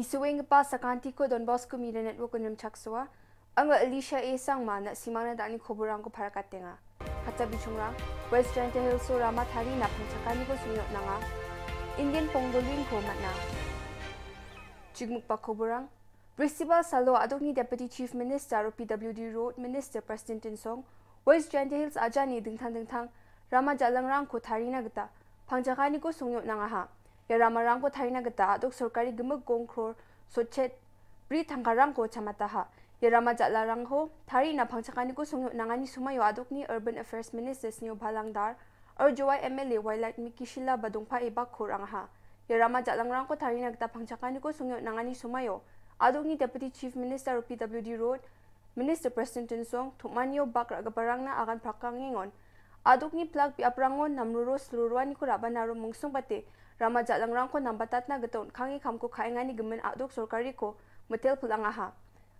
Nisuing pa sakanti ko Don Bosco Media Network unim chakswa, ang Alicia A. Sangma na simana dani koburang ko para katenga. Hatsa bichungrang, West Janta Hills so Rama Thari na pangchakani ko sunyot na nga, Indian Pongolin ko matna. Chigmuk pa koburang, Principal Salo adok ni Deputy Chief Minister o PWD Road Minister President Tinsong, West Janta Hills aja ni dingtang Rama Jalangrang ko Thari na gata, pangchakani ko sunyot na nga ha. Ya ramarang ko Thari na gata adok sorkari gemuk gongkror sochet bri tangkarang ko chamataha. Ya rama jalarang ko Thari na pangchakani ko sungyo nangani sumayo adok ni Urban Affairs Minister Snyo Bhalangdar or Joy MLA Wailat Mikishila badungpa ibak kurang ha. Ya rama jalangrang ko Thari na gata pangchakani ko sungyo nangani sumayo adok ni Deputy Chief Minister o PWD Road Minister President Tinsong tukmanyo bak ragabarang na akan prakangingon adok ni plug pi aprangon namruros luruan ni kuraban naro mungsung pati Rama jalangrang ko nambatat na gaton kangi kamko kaingani gemen adok sorkari ko metel pulang aha.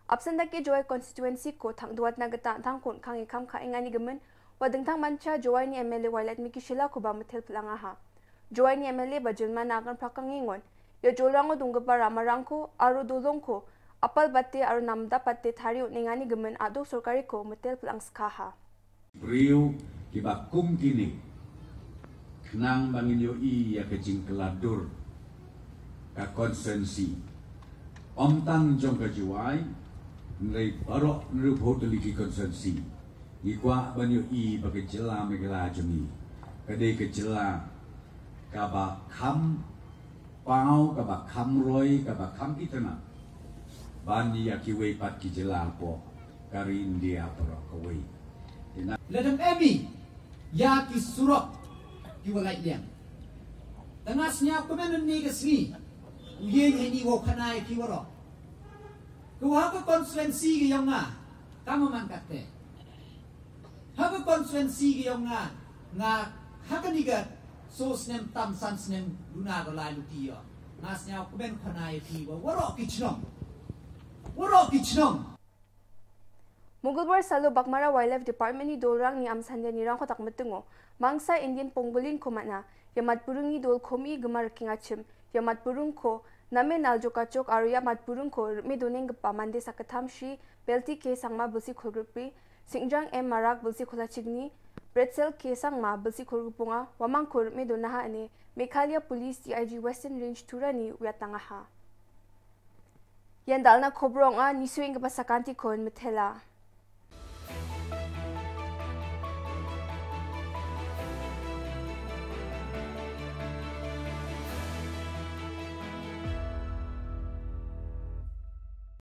Absen daki Joy constituency ko thang duat na gata thangkon kangi kam kaingani gemen wadeng thang mancha Joy ni MLA Wailat Mikishila ko ba metel pulang aha. Joy ni MLA ba julma na akan prakangingon yo jolrango dunggapa ramarang ko aro dulong ko apal batte aro namda patte Thari ningani gemen adok sorkari ko metel pulang skaha. Riu kiba kum kini Kenang bangin yo ya kecing keladur ka konsensi om tang jong ka juai nrei barok nrei hoteli ki konsensi ikwa ban yo bagi jela megala jemi kade ke jela ka ba kham pau ka ba kham roi ka ba kham itana ban ya ki wei pat ki jela po kari India pro ka wei ledem emi ya ki surok Kiwalay liang. Tangas niya ako menon ni gasni. Uyeng hini wo kanay kiwaro. Kuha ko konsulensi gayong nga. Tama man kate. Hago konsulensi gayong nga hakanigat so snem tam san snem lunago lalu tiyo. Ngas niya ako menon kanay kiwa. Waro kichnong. Waro kichnong. Mugulbar Salo Bakmara Wildlife Department ni Dolrang ni Amsanda ni Rangko takmetungo mangsa Indian Pongolin ko matna yamat purung ni dol komi gemar kingachim yamat purung ko name naljo kachok aru yamat purung ko me doneng pamande sakatham shi belti ke sangma bulsi khulgrupi singjang M marak bulsi khulachigni pretzel ke sangma bulsi khulgupunga wamang kur me donaha ane Meghalaya Police DIG Western Range Turani uyatanga ha Yandalna Khobronga nisuing ka pasakanti kon methela